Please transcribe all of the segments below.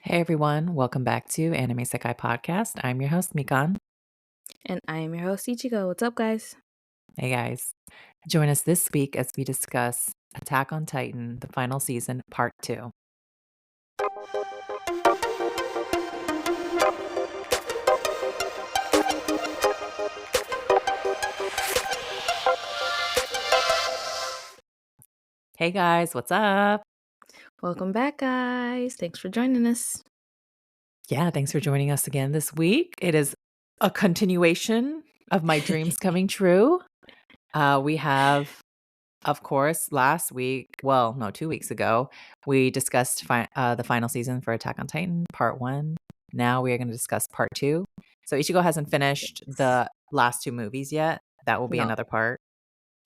Hey everyone, welcome back to Anime Sekai Podcast. I'm your host, Mikan. And I am your host, Ichigo. What's up, guys? Hey guys. Join us this week as we discuss Attack on Titan, the final season, part 2. Hey guys, what's up? Welcome back, guys. Thanks for joining us. Yeah, thanks for joining us again this week. It is a continuation of my dreams coming true. We have, of course, last week, well, no, 2 weeks ago, we discussed the final season for Attack on Titan, part 1. Now we are going to discuss part 2. So Ichigo hasn't finished the last 2 movies yet. That will be No, another part.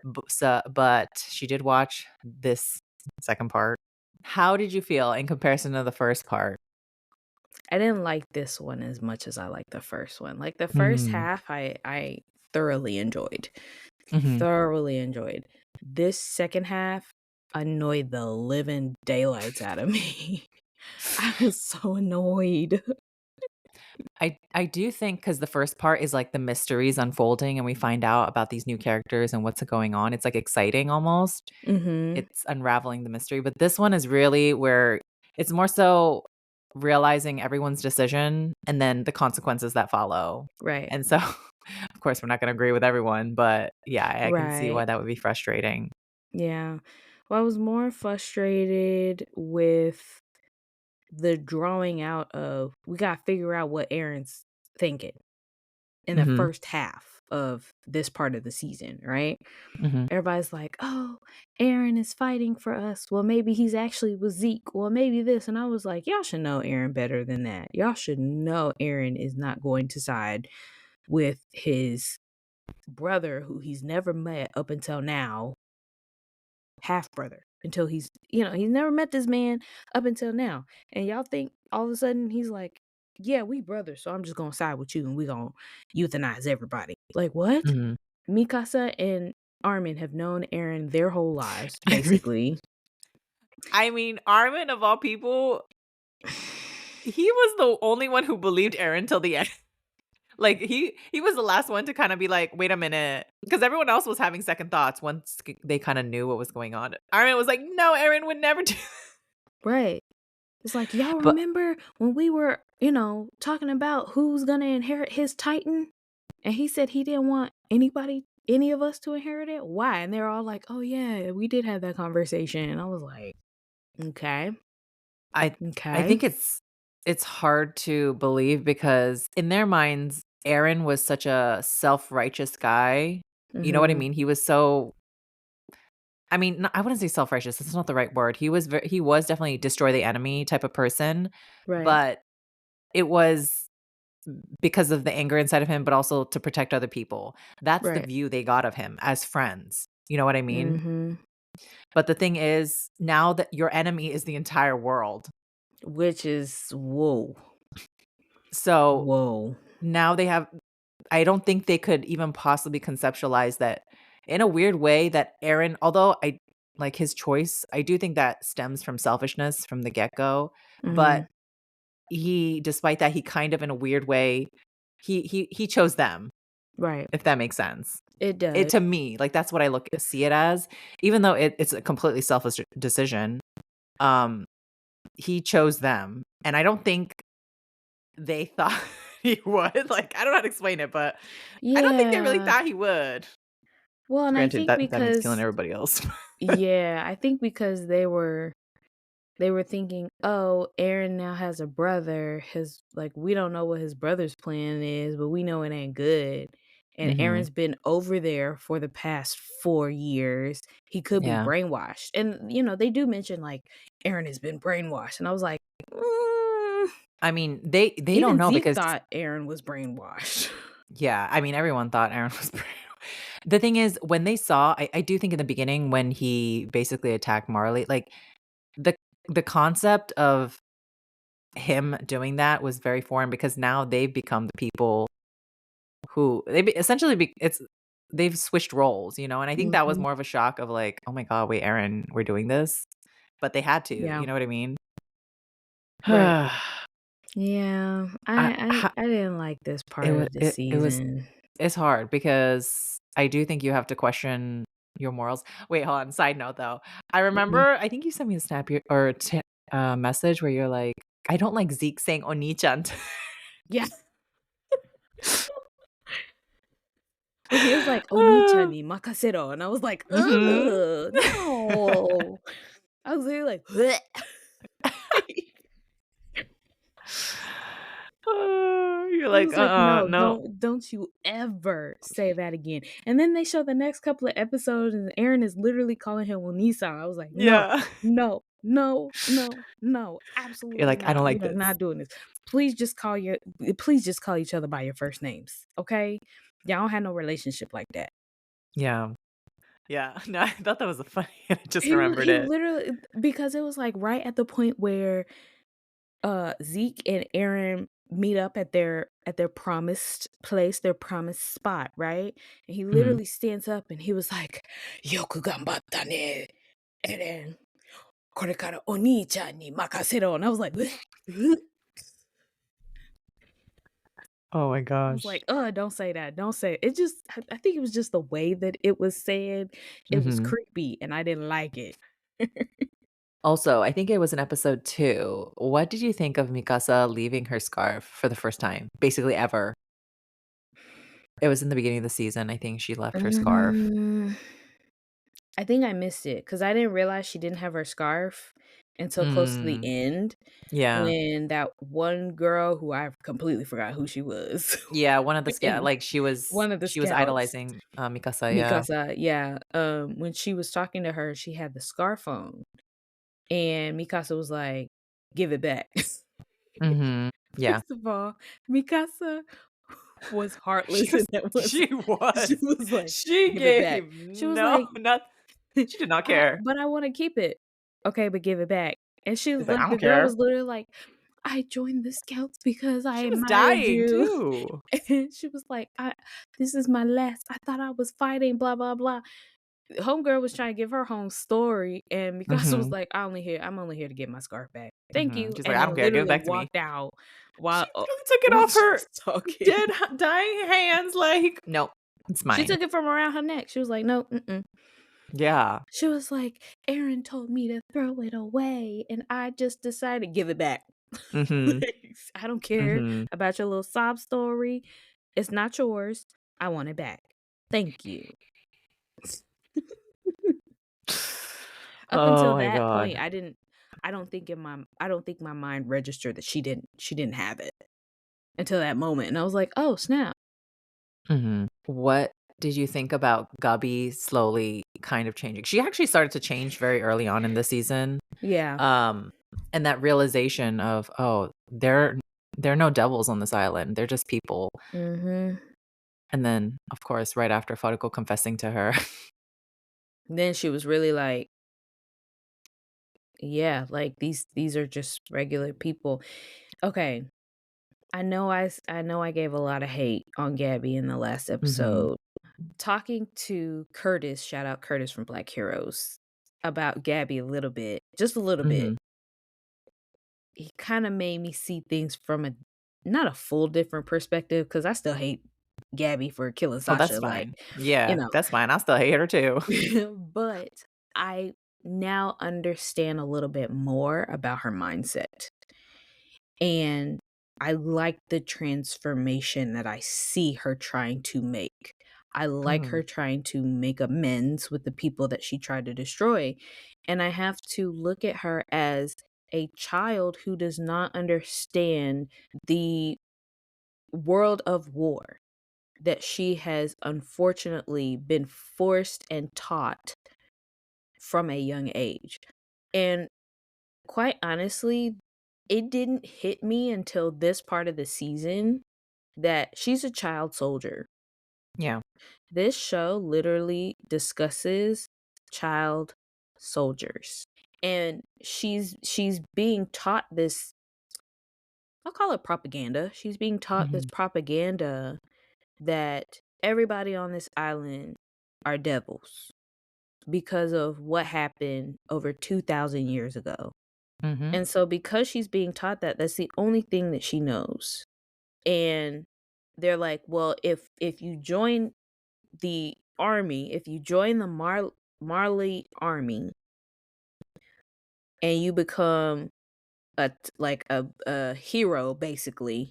But she did watch this second part. How did you feel in comparison to the first part? I didn't like this one as much as I like the first one. Like the first Mm, half, I thoroughly enjoyed. mhm. Thoroughly enjoyed. This second half annoyed the living daylights out of me. I was so annoyed. I do think because the first part is like the mysteries unfolding and we find out about these new characters and what's going on. It's like exciting almost. Mm-hmm. It's unraveling the mystery, but this one is really where it's more so realizing everyone's decision and then the consequences that follow. Right. And so, of course, we're not gonna agree with everyone, but yeah, I can see Right. why that would be frustrating. Yeah. Well, I was more frustrated with the drawing out of we gotta figure out what Aaron's thinking in the Mhm, first half of this part of the season, right? mhm. Everybody's like, "Oh, Aaron is fighting for us. Well, maybe he's actually with Zeke. Well, maybe this." And I was like, "Y'all should know Aaron better than that. Y'all should know Aaron is not going to side with his brother, who he's never met up until now, half brother, until he's never met this man up until now. And y'all think all of a sudden he's like, yeah, we brothers, so I'm just gonna side with you and we gonna euthanize everybody. Like what? Mhm. Mikasa and Armin have known Aaron their whole lives, basically. I mean, Armin of all people, he was the only one who believed Aaron till the end. Like, he was the last one to kinda be like, "Wait a minute," because everyone else was having second thoughts once they kinda knew what was going on. Armin was like, "No, Aaron would never do." Right. It's like, y'all But remember when we were, talking about who's gonna inherit his Titan? And he said he didn't want any of us to inherit it. Why? And they're all like, "Oh yeah, we did have that conversation." And I was like, "Okay, I I okay, think it's hard to believe because in their minds, Aaron was such a self-righteous guy. You know what I mhm, mean? He was so I mean, I wouldn't say self-righteous, that's not the right word. He was definitely destroy the enemy type of person, right, but it was because of the anger inside of him, but also to protect other people. That's the right, view they got of him as friends. You know what I mean? mhm." But the thing is, now that your enemy is the entire world. Which is whoa, So whoa, now they have I don't think they could even possibly conceptualize that in a weird way that Aaron, although I like his choice, I do think that stems from selfishness from the get-go, but mhm, despite that, he kind of in a weird way, he chose them, right. if that makes sense. It It does. to me, like, that's what I see it as, even though it's a completely selfish decision, um, he chose them, and I don't think they thought he would, like, I don't know how to explain it, but I don't think they really Yeah. thought he would. Well, and I Granted, think that means killing because everybody else. yeah, I think because they were thinking, "Oh, Aaron now has a brother. His like we don't know what his brother's plan is, but we know it ain't good." And Mhm. Aaron's been over there for the past 4 years. He could be Yeah. brainwashed. And they do mention like Aaron has been brainwashed. And I was like, mm. I mean, they don't Even know Zeke because thought Aaron was brainwashed. yeah, I mean, everyone thought Aaron was brave. The thing is, when they saw I do think in the beginning when he basically attacked Marley, like, the the concept of him doing that was very foreign because now they've become the people who they essentially it's they've switched roles, you know, and I think that was Mhm. more of a shock of like, "Oh my god, wait, Aaron, we're doing this?" But they had to, Yeah. you know what I mean? Right. Yeah, I ha I didn't like this it part wa of the it was season. it's hard because I do think you have to question your morals. Wait, hold on, side note though. I Mhm. remember I think you sent me a snap or message where you're like, "I don't like Zeke saying Oni-chan." Yeah. When he was like, "Oni-chan ni makasero," and I was like, Mhm. "Ugh, no." I was literally like, "Bleh." You're I like, was like, "No, no." don't you ever say that again." And then they show the next couple of episodes, and Aaron is literally calling him Oni-san. I was like, "No, Yeah. no, no, no, no, You're absolutely like, "I don't not. We like are this." not doing this. Please just call each other by your first names, okay? Y'all don't have no relationship like that." Yeah. Yeah. No, I thought that was a funny I just remembered He it. literally, because it was, like, right at the point where, Zeke and Aaron meet up at their promised place, their promised spot, right? And he Mhm. literally stands up and he was like, "Yoku ganbatta ne, Eren. Korekara o兄ちゃんに 任せろ." And I was like, "Bleh, bleh." Oh my I was gosh. like, don't say that. Don't say it." It just I think it was just the way that it was said. It was Mhm. creepy and I didn't like it. Also, I think it was in episode 2. What did you think of Mikasa leaving her scarf for the first time? Basically ever. It was in the beginning of the season, I think she left her scarf. Mm. I think I missed it because I didn't realize she didn't have her scarf until close to the Mm. end Yeah. when that one girl who I completely forgot who she was, Yeah, one of the and like, she was one of the she was scouts, idolizing, Mikasa, yeah. Mikasa, yeah, when she was talking to her, she had the scarf on, and Mikasa was like, "Give it back." Mhm. Yeah. First of all, Mikasa was She heartless in was that one she scene. She was. was like, She "Give it back." gave She was no like, not she did not care. But I wanna keep it." "Okay, but give it back." And she She's was like, "I like, the don't girl care." was literally like, "I joined the Scouts because I She was admired dying you." too. And she was like, This is my last, I thought I was fighting, blah, blah, blah." Homegirl was trying to give her home story, and Mikasa was Mhm. like, I'm only here to get my scarf back. Thank Mhm. you." She's like, And "I then don't care, give it literally back to me." walked out She while literally took it while off she her was talking. dead dying hands like, "Nope, it's She mine." took it from around her neck. She was like, "No, mm-mm." Yeah. She was like, "Aaron told me to throw it away, and I just decided give it back." Mhm. Like, I don't care Mhm. about your little sob story. It's not yours. I want it back. Thank you. Up Oh until my that point, god. I don't think my mind registered that she didn't have it until that moment. And I was like, "Oh, snap." Mhm. What did you think about Gubby slowly kind of changing? She actually started to change very early on in the season. Yeah. Um, and that realization of, "Oh, there are no devils on this island. They're just people." Mhm. And then, of course, right after Faruko confessing to her. Then she was really like, "Yeah, like these are just regular people." Okay. I know I gave a lot of hate on Gabby in the last Mhm. episode. Talking to Curtis, shout out Curtis from Black Heroes, about Gabby a little bit, just a little bit. Mhm. He kinda made me see things from a not a full different perspective, because I still hate Gabby for killing Oh, that's Sasha, like, fine. you Yeah, know, that's fine. I still hate her too. but I now understand a little bit more about her mindset. And I like the transformation that I see her trying to make. I like Mhm. her trying to make amends with the people that she tried to destroy. And I have to look at her as a child who does not understand the world of war that she has unfortunately been forced and taught from a young age. And quite honestly, it didn't hit me until this part of the season that she's a child soldier. Yeah. This show literally discusses child soldiers. And she's being taught this, I'll call it propaganda. She's being taught this Mhm. propaganda that everybody on this island are devils because of what happened over 2,000 years ago. Mhm. And so because she's being taught that, that's the only thing that she knows. And they're like, "Well, if you join the army, if you join the Marley army and you become a hero basically,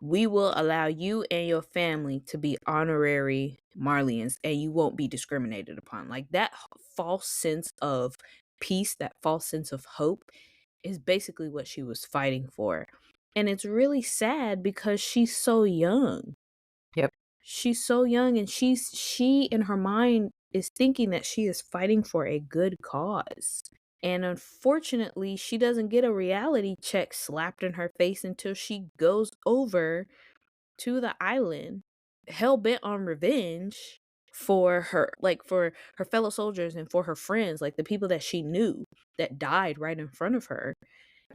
we will allow you and your family to be honorary Marlians and you won't be discriminated upon." Like that false sense of peace, that false sense of hope is basically what she was fighting for. And it's really sad because she's so young. Yep. She's so young and she in her mind is thinking that she is fighting for a good cause. And unfortunately, she doesn't get a reality check slapped in her face until she goes over to the island, hell bent on revenge for her fellow soldiers and for her friends, like the people that she knew that died right in front of her.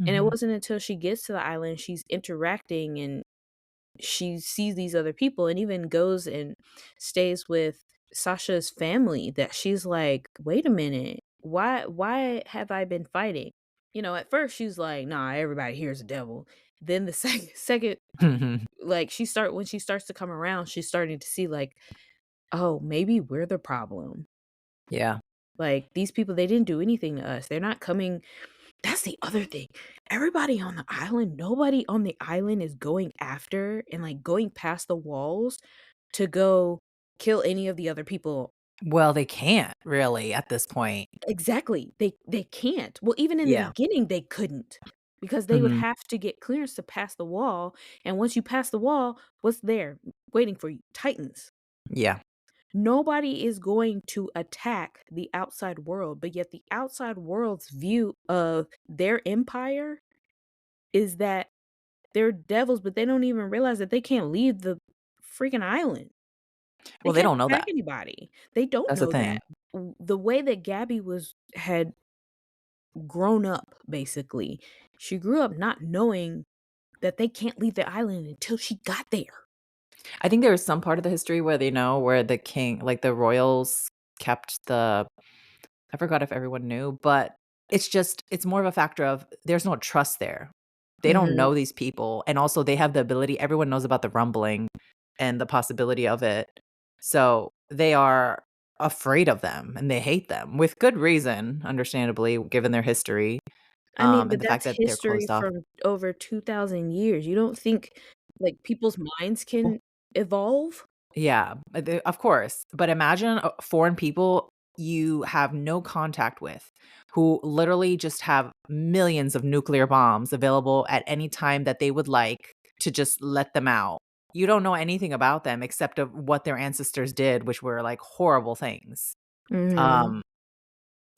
And it Mhm. wasn't until she gets to the island, she's interacting and she sees these other people and even goes and stays with Sasha's family that she's like, "Wait a minute. Why have I been fighting?" At first she's like, "Nah, everybody here's a devil." Then the second Mhm. like when she starts to come around, she's starting to see like, "Oh, maybe we're the problem." Yeah. Like these people, they didn't do anything to us. They're not coming. That's the other thing. Everybody on the island, nobody on the island is going after and like going past the walls to go kill any of the other people. Well, they can't really at this point. Exactly. They can't. Well, even in the Yeah. beginning they couldn't because they would Mhm. have to get clearance to pass the wall, and once you pass the wall, what's there waiting for you? Titans. Yeah. Nobody is going to attack the outside world, but yet the outside world's view of their empire is that they're devils, but they don't even realize that they can't leave the freaking island. They Well, they can't don't know attack that. anybody. They don't That's the know that. thing. The way that Gabby had grown up, basically, she grew up not knowing that they can't leave the island until she got there. I think there is some part of the history where they know where the king like, the royals kept the I forgot if everyone knew, but it's more of a factor of there's no trust there. They don't Mhm. know these people, and also they have the ability everyone knows about the rumbling and the possibility of it. So, they are afraid of them, and they hate them with good reason, understandably, given their history, I mean, and but the fact that's that they're history closed off. from over 2,000 years. You don't think, like, people's minds can evolve? Yeah, of course, but imagine, foreign people you have no contact with, who literally just have millions of nuclear bombs available at any time that they would like to just let them out. You don't know anything about them except of what their ancestors did, which were, like, horrible things. Mhm. Um,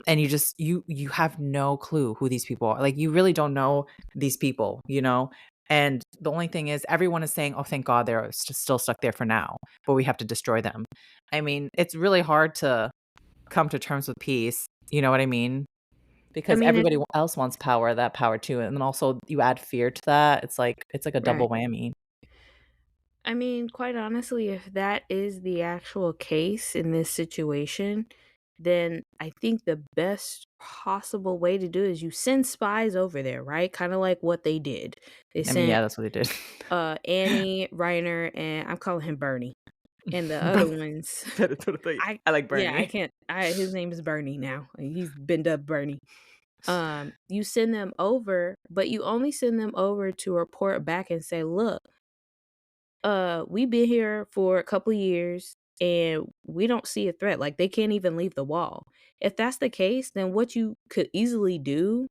and you have no clue who these people are. Like, you really don't know these people, you know? And the only thing is everyone is saying, "Oh, thank God they're still stuck there for now, but we have to destroy them." I mean, it's really hard to come to terms with peace, you know what I mean? I Because mean, it everybody else wants power, that power too, and then also you add fear to that, it's like a double right. whammy. I mean, quite honestly, if that is the actual case in this situation, then I think the best possible way to do is you send spies over there, right? Kinda like what they did. They I mean, sent, yeah, that's what they did. Annie, Reiner, and I'm calling him Bernie, and the other ones. I I like yeah, I Bernie. can't his name is Bernie now. He's been dubbed Bernie. You send them over, but you only send them over to report back and say, "Look, we've been here for a couple years and we don't see a threat." Like they can't even leave the wall. If that's the case, then what you could easily do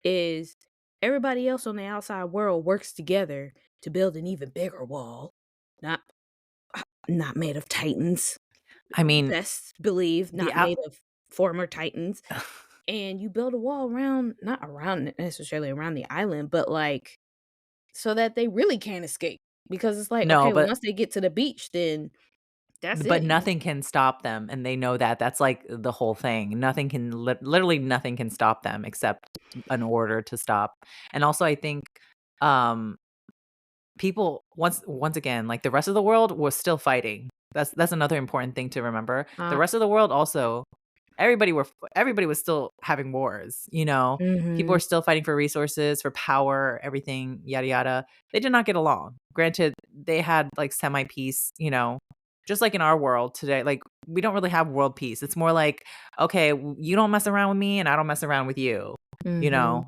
is everybody else on the outside world works together to build an even bigger wall. Not not made of titans. I mean, Best believe the not out made of former titans. And you build a wall around, not around necessarily around the island, but like so that they really can't escape. Because it's like, No, okay, but once they get to the beach, then that's But it. nothing can stop them, and they know that. That's, like, the whole thing. Nothing can literally nothing can stop them except an order to stop. And also, I think, um, people once again, like, the rest of the world was still fighting. That's another important thing to remember. The Uh, rest of the world also everybody was still having wars, you know? People Mhm. were still fighting for resources, for power, everything, yada yada. They did not get along. Granted, they had like semi peace, you know, just like in our world today. Like we don't really have world peace. It's more like, okay, you don't mess around with me and I don't mess around with you. You Mhm. know,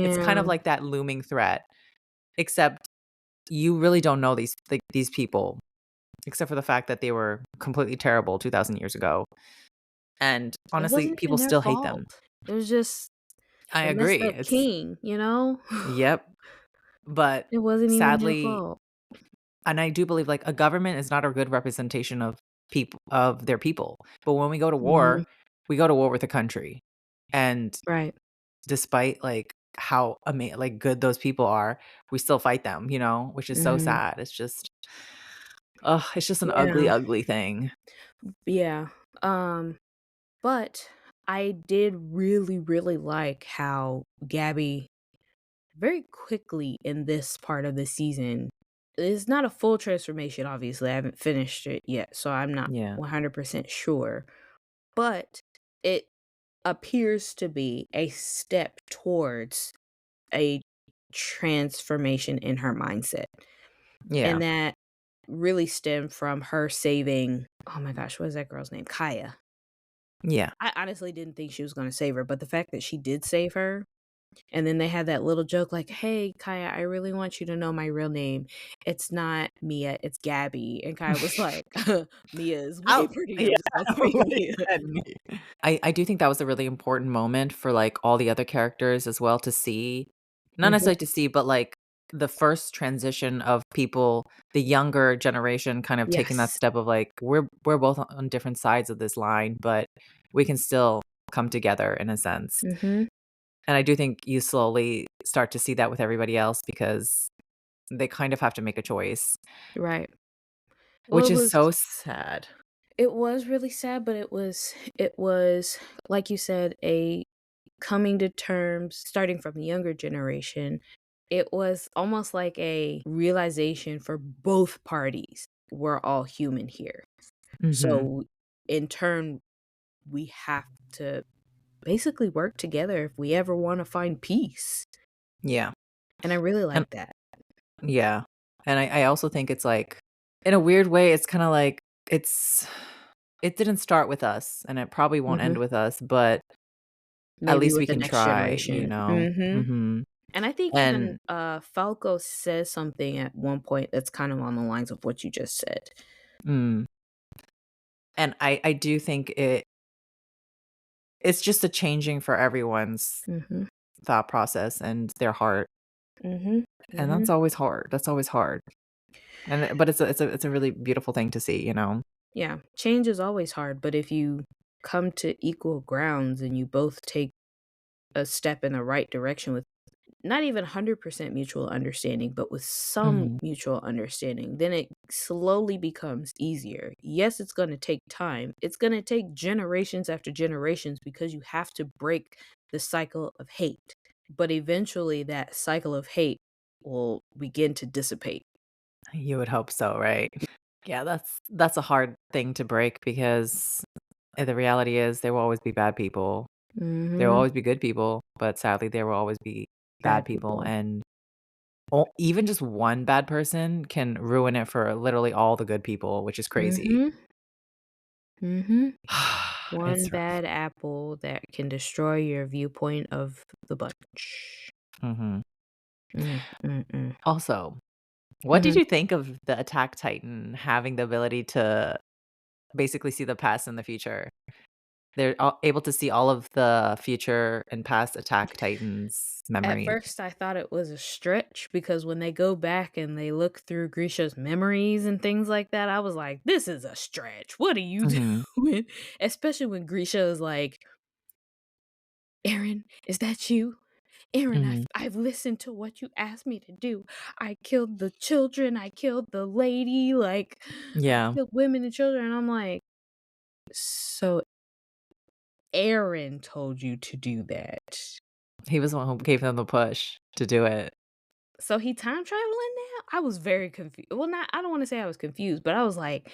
it's kind of Yeah. like that looming threat, except you really don't know these people, except for the fact that they were completely terrible 2,000 years ago. And It honestly, wasn't even people their still hate them. fault. It was just I a messed agree. up It's king, you know? yep. But It wasn't even their sadly, fault. and I do believe like a government is not a good representation of people of their people. But when Mhm. we go to war with the country. And Right. despite like how like good those people are, we still fight them, you know, which is so Mhm. sad. It's just an ugly, Yeah. ugly thing. Yeah. Um, but I did really, really like how Gabby very quickly in this part of the season, it's not a full transformation, obviously. I haven't finished it yet, so I'm not Yeah. 100% sure. But it appears to be a step towards a transformation in her mindset. Yeah. And that really stemmed from her saving, oh my gosh, what is that girl's name? Kaya. Yeah. I honestly didn't think she was going to save her, but the fact that she did save her, and then they had that little joke like, "Hey, Kaya, I really want you to know my real name. It's not Mia, it's Gabby." And Kaya was like, "Mia is way Oh, prettier yeah. besides Like, me." and I do think that was a really important moment for, like, all the other characters as well to see. Not Mhm. necessarily to see, but, like, the first transition of people, the younger generation kind of taking that Yes. step of, like, we're both on different sides of this line, but we can still come together in a sense. Mhm. And I do think you slowly start to see that with everybody else because they kind of have to make a choice, Right. Well, which is so sad. it was really sad, but it was like you said, a coming to terms starting from the younger generation. It was almost like a realization for both parties. We're all human here. Mhm. So in turn, we have to basically work together if we ever want to find peace. Yeah. And I really And like that. yeah. And I also think it's like in a weird way, it's kinda like it's it didn't start with us, and it probably won't Mhm. end with us, but at Maybe least we with the can next try, you generation. know? Mhm. Mhm. And I think And even, Falco says something at one point that's kind of on the lines of what you just said. mm, and I do think it's just a changing for everyone's Mhm. thought process and their heart, Mhm. and that's Mhm. always hard. That's always hard. But it's a really beautiful thing to see, you know? Yeah, change is always hard, but if you come to equal grounds and you both take a step in the right direction with not even 100% mutual understanding, but with some Mhm. mutual understanding, then it slowly becomes easier. Yes, it's going to take time. It's going to take generations after generations because you have to break the cycle of hate. But eventually, that cycle of hate will begin to dissipate. You would hope so, right? Yeah, that's a hard thing to break because the reality is there will always be bad people. There will Hmm. always be good people, but sadly there will always be bad Bad people, people. and even just one bad person can ruin it for literally all the good people, which is crazy. Hmm. Hmm. One It's rough. bad apple that can destroy your viewpoint of the bunch. Mhm. Mm, mm, mm. Also, what did Mhm. you think of the Attack Titan having the ability to basically see the past and the future? They're able to see all of the future and past Attack Titans' At memories. first, I thought it was a stretch because when they go back and they look through Grisha's memories and things like that, I was like, "This is a stretch. What are you Mhm, doing?" Especially when Grisha is like, "Aaron, is that you? Aaron, mhm. I've listened to what you asked me to do. I killed the children. I killed the lady. Like, I Yeah, killed women and children." And I'm like, "So Aaron told you to do that?" he was the one who gave them the push to do it. So he time traveling now? I was very confused. Well, not I don't wanna say I was confused, but I was like,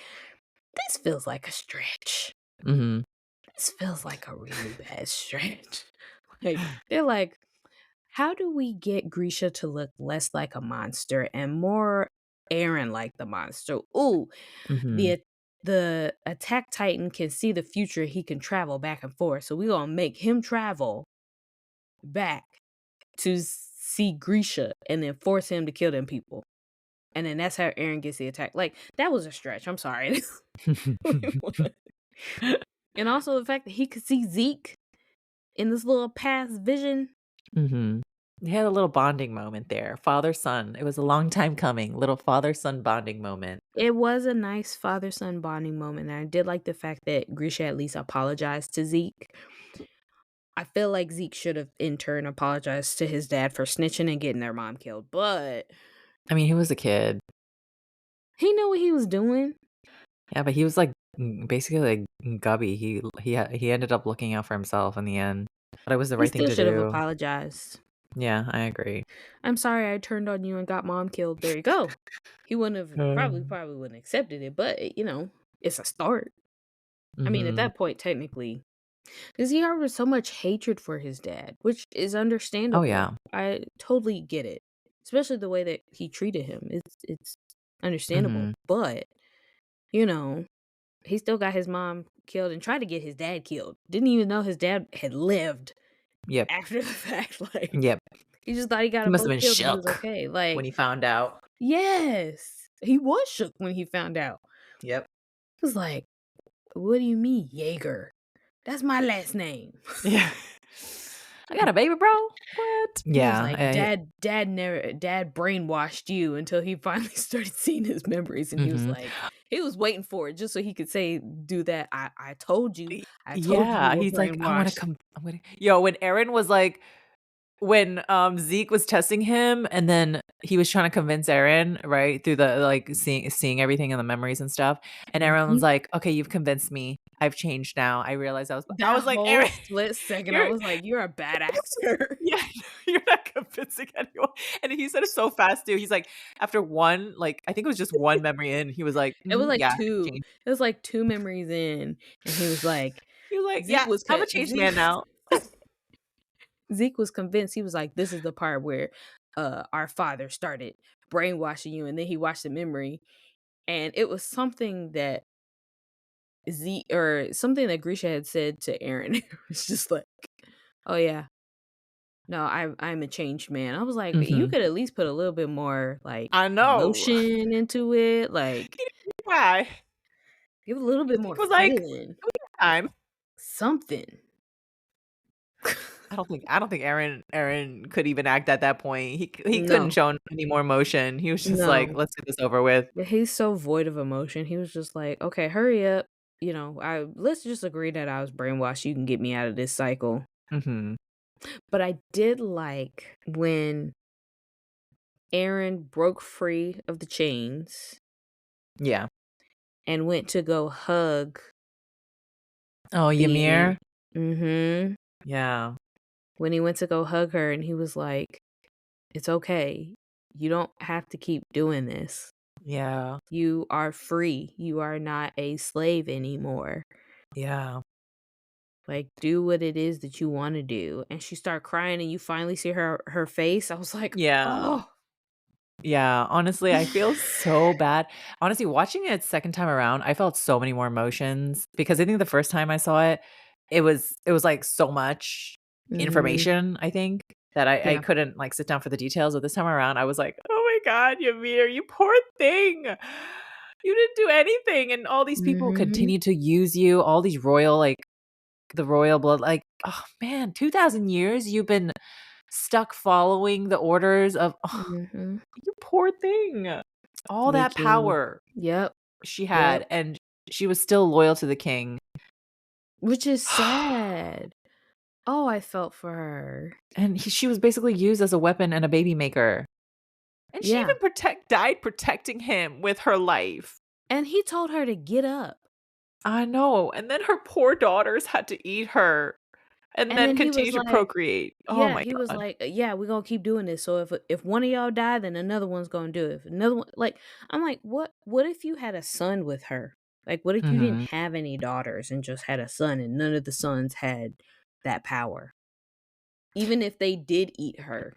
"This feels like a stretch." Mhm. This feels like a really bad stretch. Like, they're like, how do we get Grisha to look less like a monster and more Aaron like the monster? Ooh, Mhm. the the attack titan can see the future. He can travel back and forth. So we gonna make him travel back to see Grisha and then force him to kill them people. And then that's how Aaron gets the attack. Like, that was a stretch. I'm sorry. And also the fact that he could see Zeke in this little past vision. Mhm. They had a little bonding moment there, father-son. It was a long time coming, little father-son bonding moment. It was a nice father-son bonding moment, and I did like the fact that Grisha at least apologized to Zeke. I feel like Zeke should have in turn apologized to his dad for snitching and getting their mom killed, but I mean, he was a kid. he knew what he was doing. Yeah, but he was, like, basically, like, Gubby. He ended up looking out for himself in the end, but it was the He right thing still to should have do. apologized. Yeah, I agree. "I'm sorry I turned on you and got mom killed." There you go. He wouldn't have Um, probably wouldn't accepted it, but, it's a start. I mean, at mhm. that point, technically, because he harbored so much hatred for his dad, which is Oh, understandable. yeah. I totally get it, especially the way that he treated him. It's understandable, Mhm. but, you know, he still got his mom killed and tried to get his dad killed. Didn't even know his dad had lived Yep. after the fact, like, Yep. he just thought he got He them must have both been killed and he was shook okay, when like he found out. yes! He was shook when he found out. Yep. He was like, "What do you mean, Jaeger? That's my last name." Yeah. "I got a baby, bro? What?" He was Yeah, like, Dad brainwashed you," until he finally started seeing his memories, and mhm. he was waiting for it just so he could say do that, I told you. Y I told you you Yeah, were he's like, "I wanna brainwashed." come I'm gonna" Yo, when Aaron was like when, Zeke was testing him, and then he was trying to convince Aaron, right, through the, like, seeing everything in the memories and stuff, and Aaron was Mhm. like, "Okay, you've convinced me. I've changed now. I realized I That was like, whole "Aaron, split second, I you're" was like, "You're a bad actor." yeah, "You're not convincing anyone." And he said it so fast too. He's like, after one, like, I think it was just one memory in, he was like, It was "Mhm, like yeah, I've 2. changed." It was like 2 memories in, and he was like He was like, Zeke "Yeah, was I'm a co changed Zeke man now." Zeke was convinced. He was like, "This is the part where, our father started brainwashing you," and then he watched the memory, and it was something that something that Grisha had said to Aaron. It was just like, "Oh, yeah. No, I'm a changed man." I was like, "You Mhm. could at least put a little bit more, like, I know. emotion into it, like, He didn't try. give a little bit Zeke more was like, feeling, "We got time." something." I don't think Aaron could even act at that point. He couldn't No, show any more emotion. He was just like, no. "Let's get this over with." But he's so void of emotion. He was just like, "Okay, hurry up. I let's just agree that I was brainwashed. You can get me out of this cycle." Mhm. But I did like when Aaron broke free of the chains Yeah. and went to go hug Oh, the Ymir? mhm. Yeah. When he went to go hug her and he was like, "It's okay. You don't have to keep doing this. Yeah. You are free. You are not a slave anymore. Yeah. Like, do what it is that you wanna do." And she started crying and you finally see her face. I was like, Yeah. "Oh." Yeah, honestly, I feel so bad. Honestly, watching it second time around, I felt so many more emotions because I think the first time I saw it, it was, like, so much Mhm. information, I think, that I Yeah. couldn't, like, sit down for the details, but this time around, I was like, "Oh my god, Ymir, you poor thing. You didn't do anything, and all these people Mhm. continue to use you, all these royal, like the royal blood, like, oh, man, 2,000 years you've been stuck following the orders of Mhm. you poor thing. All that Making power Yep. she Yep. had, and she was still loyal to the king. Which is sad. Oh, I felt for her. And she was basically used as a weapon and a baby maker. And she Yeah. even died protecting him with her life. And he told her to get up. I know, and then her poor daughters had to eat her and And then then he was continue to like procreate. Oh yeah, my he was god. like, "Yeah, we're gonna keep doing this. So if one of y'all die, then another one's gonna do it. If another one," like, I'm like, what if you had a son with her? Like, what if you didn't Mhm. have any daughters and just had a son and none of the sons had that power? Even if they did eat her.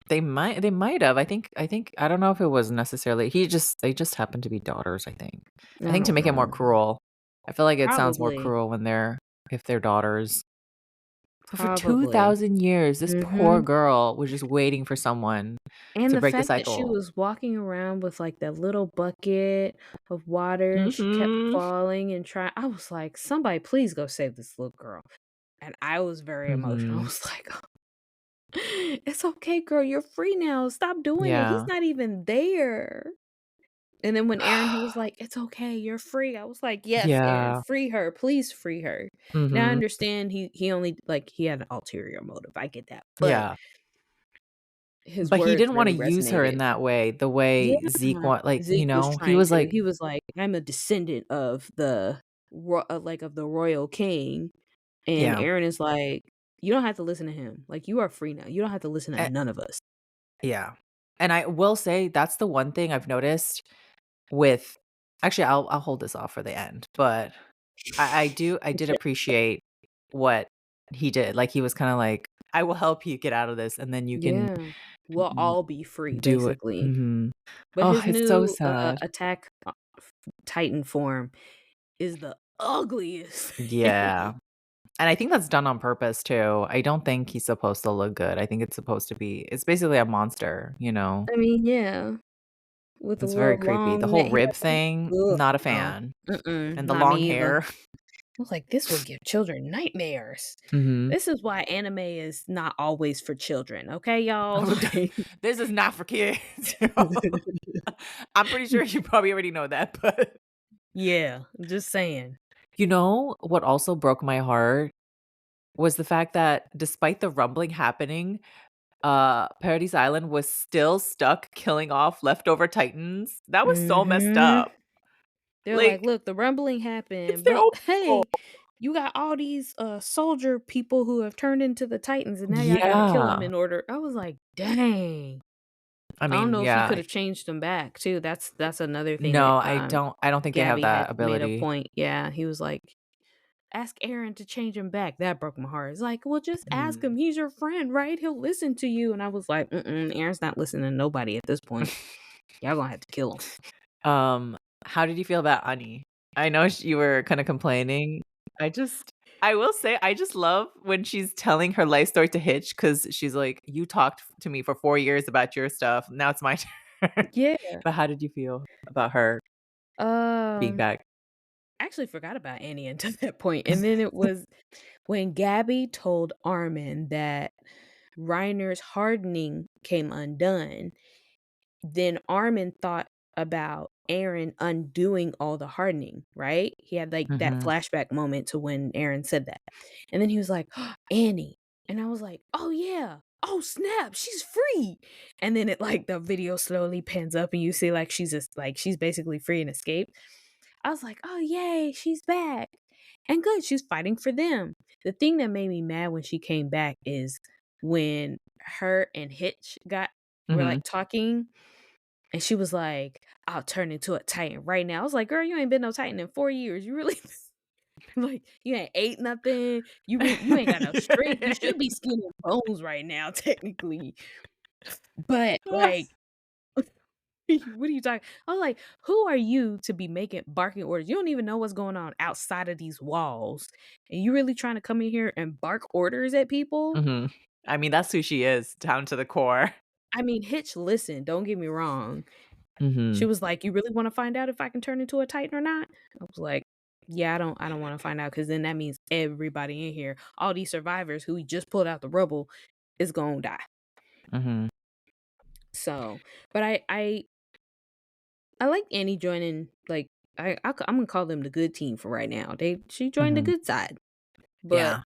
They might have. I think I don't know if it was necessarily they just happened to be daughters, I think. I I think to don't make it more know. cruel. I feel like it sounds more Probably. cruel when they're if they're daughters. But for Probably. 2,000 years, this poor Mhm. girl was just waiting for someone And to the break the fact that she cycle. was walking around with, like, that little bucket of water and she kept Mhm. falling and trying I was like, "Somebody please go save this little girl." And I was very emotional. I Mhm. was like, "It's okay, girl, you're free now. Stop doing it. He's Yeah. not even there." And then when Aaron, he was like, "It's okay, you're free." I was like, "Yes, Aaron, Yeah. free her. Please free her." Now I Mhm. understand he only like, he had an ulterior motive. I get that. But Yeah. his But he words didn't wanna really use her in resonated. that way, the Yeah, way Zeke Zeke was he trying was to. like He was like, "I'm a descendant of the like, of the royal king." And yeah. Aaron is like, "You don't have to listen to him. Like, you are free now. You don't have to listen to Eh none of us." yeah. And I will say that's the one thing I've noticed with actually, I'll hold this off for the end, but I did Okay. appreciate what he did, like, he was kinda like, "I will help you get out of this, and then you can Yeah. We'll d all be free, do it." basically. Mhm. But Oh, his it's so new, sad. attack, Titan form is the ugliest. Yeah. And I think that's done on purpose too. I don't think he's supposed to look good. I think it's supposed to be it's basically a monster, you know? I mean, yeah, with the It's very little creepy. The long whole neck. He rib has thing, ugh, not a no. fan. Mm-mm, And the not long me either. hair. I was like, "This will give children nightmares." Mhm. This is why anime is not always for children, okay, y'all? Like This is not for kids. I'm pretty sure you probably already know that, but Yeah, just saying. you know what also broke my heart was the fact that despite the rumbling happening, Paradise Island was still stuck killing off leftover titans. That was so messed Mhm. up. They're like, Like, "Look, the rumbling it's happened, their but own hey, fault. you got all these, soldier people who have turned into the Titans, and now y'all gotta kill them Yeah. in order." I was like, "Dang." I I don't mean, know if he yeah. could have changed them back too. That's another thing that, No, I don't think they have Gabby that had made a ability. point. Yeah, he was like, "Ask Aaron to change him back." That broke my heart. It's like, "Well, just ask Mhm. him. He's your friend, right? He'll listen to you." And I was like, "Mm-mm, Aaron's not listening to nobody at this point. Y'all gonna have to kill him." Um, how did you feel about Ani? I know you were kinda complaining. I just I will say I just love when she's telling her life story to Hitch because she's like, "You talked to me for 4 years about your stuff. Now it's my turn." Yeah. But how did you feel about her being Um, back? I actually forgot about Annie until that point, and then it was when Gabby told Armin that Reiner's hardening came undone. Then Armin thought about Aaron undoing all the hardening, right? He had, like, that Mhm. flashback moment to when Aaron said that, and then he was like, "Annie," and I was like, "Oh, yeah. Oh, snap, she's free," and then the video slowly pans up and you see, like, she's just like, she's basically free and escaped. I was like, "Oh, yay, she's back." And good, she's fighting for them. The thing that made me mad when she came back is when her and Hitch got were, Mhm. like, talking, and she was like, "I'll turn into a Titan right now." I was like, "Girl, you ain't been no Titan in 4 years. You really like, you ain't ate nothing. You ain't got no strength. You should be skin and bones right now, technically." But, like, what are you talking I was like, "Who are you to be making barking orders? You don't even know what's going on outside of these walls, and you really trying to come in here and bark orders at people?" Mhm. I mean, that's who she is, down to the core. I mean, Hitch listened, don't get me wrong. She Mhm. was like, "You really wanna find out if I can turn into a Titan or not?" I was like, "Yeah, I don't wanna find out because then that means everybody in here, all these survivors who we just pulled out the rubble is gonna die." Mhm. So, but I like Annie joining, like, I'm gonna call them the good team for right now. She joined the Mhm. good side. But Yeah.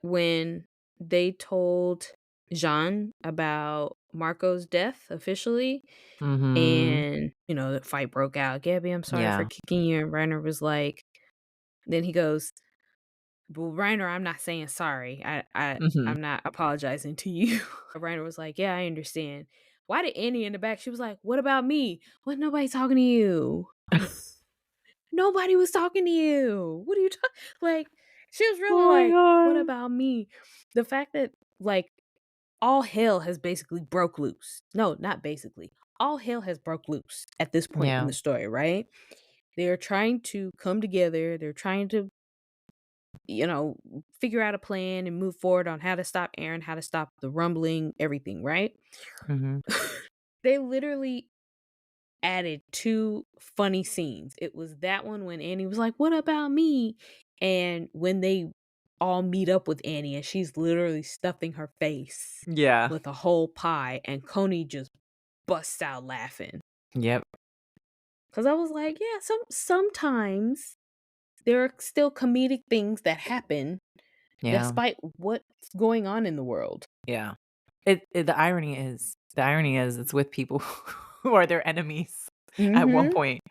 when they told Jean about Marco's death officially, Mhm. and, the fight broke out, "Gabby, I'm sorry for Yeah. kicking you," and Reiner was like then he goes, "Well, Reiner, I'm not saying sorry. Mhm. I'm not apologizing to you." Reiner was like, "Yeah, I understand." Why did Annie in the back, she was like, "What about me?" "What, nobody talking to you?" Nobody was talking to you. What are you talking? Like, she was really Oh my like, what god. about me? The fact that, like, all hell has basically broke loose. No, not basically. All hell has broke loose at this point in Yeah. the story, right? They're trying to come together. They're trying to, you know, figure out a plan and move forward on how to stop Aaron, how to stop the rumbling, everything, right? Mhm. They literally added 2 funny scenes. It was that one when Annie was like, "What about me?" And when they all meet up with Annie and she's literally stuffing her face Yeah. with a whole pie and Coney just busts out laughing. Yep. 'Cause I was like, "Yeah, sometimes there are still comedic things that happen Yeah. despite what's going on in the world." Yeah. The irony is it's with people who are their enemies at one Mhm. point.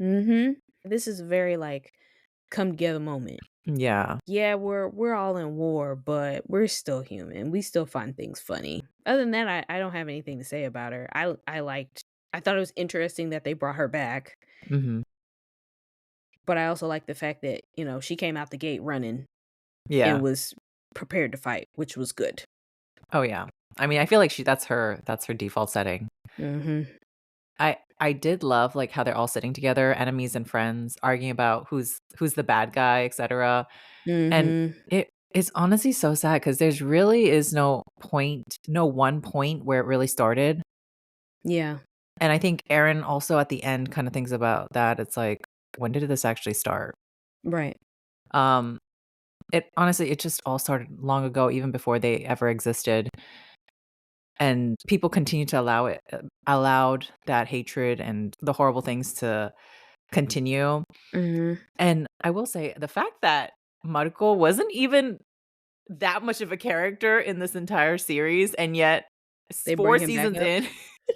Mhm. This is a very, like, come together moment. Yeah. Yeah, we're all in war, but we're still human. We still find things funny. Other than that, I don't have anything to say about her. I thought it was interesting that they brought her back, Mhm. but I also like the fact that, she came out the gate running and Yeah. was prepared to fight, which was good. Oh, yeah. I mean, I feel like that's her default setting. Mhm. I did love, like, how they're all sitting together, enemies and friends, arguing about who's the bad guy, etcetera, and Mhm. it's honestly so sad because there's really is no one point where it really started, Yeah. and I think Aaron also at the end kinda thinks about that, it's like, "When did this actually start?" Right. Um, it just all started long ago, even before they ever existed, and people continue to allowed that hatred and the horrible things to continue. Mhm. And I will say the fact that Marco wasn't even that much of a character in this entire series, and yet They 4 bring him back seasons up. in,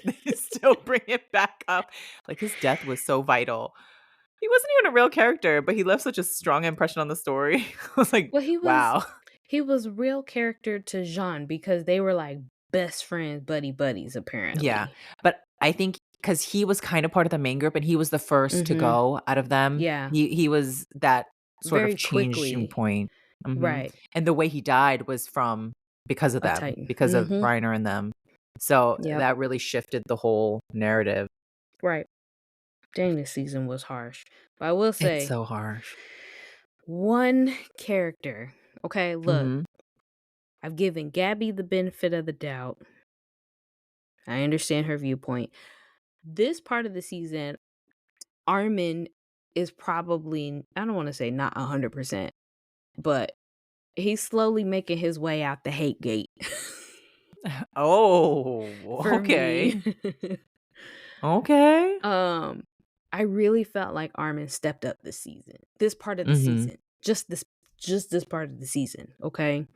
they still bring it back up. Like, his death was so vital. He wasn't even a real character, but he left such a strong impression on the story. I was like, Well, "Wow." he was real character to Jean because they were like best friends, buddies Yeah, apparently. but I think because he was kind of part of the main group and he was the first to Mhm. go out of them, Yeah. he was that sort Very of changing quickly. point. Mhm, Right. and the way he died was from because of A them, Titan. because of Mhm. Reiner and them. So, Yep. that really shifted the whole narrative. Right. Dang, this season was harsh. But I will It's say, so harsh. one character. Okay, look, Mhm, I've given Gabby the benefit of the doubt. I understand her viewpoint. This part of the season, Armin is probably, I don't want to say not 100%, but he's slowly making his way out the hate gate Oh, for me. okay. Okay. um, I really felt like Armin stepped up this season. This part of the Mhm. season. Just this part of the season, okay?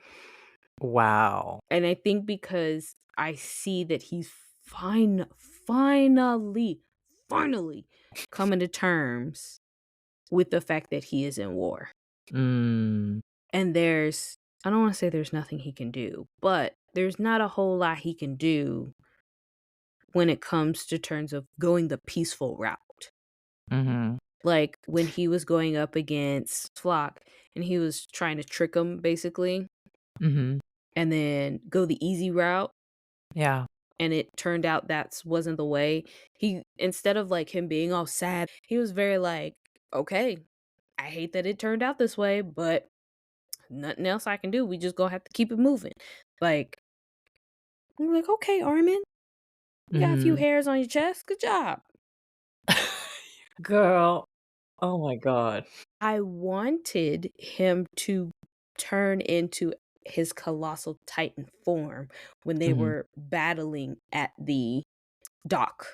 Wow. And I think because I see that he's finally, finally coming to terms with the fact that he is in war. Mm, And I don't want to say there's nothing he can do, but there's not a whole lot he can do when it comes to terms of going the peaceful route. mhm, Like when he was going up against Flock and he was trying to trick him basically mhm. and then go the easy route Yeah. and it turned out that's wasn't the way. He instead of like him being all sad, he was very like, "Okay, I hate that it turned out this way, but nothing else I can do. We just gonna have to keep it moving." Like, I'm like, "Okay, Armin, you got a few Mhm. hairs on your chest. Good job." Girl, oh my god. I wanted him to turn into his colossal titan form when they Mhm, were battling at the dock.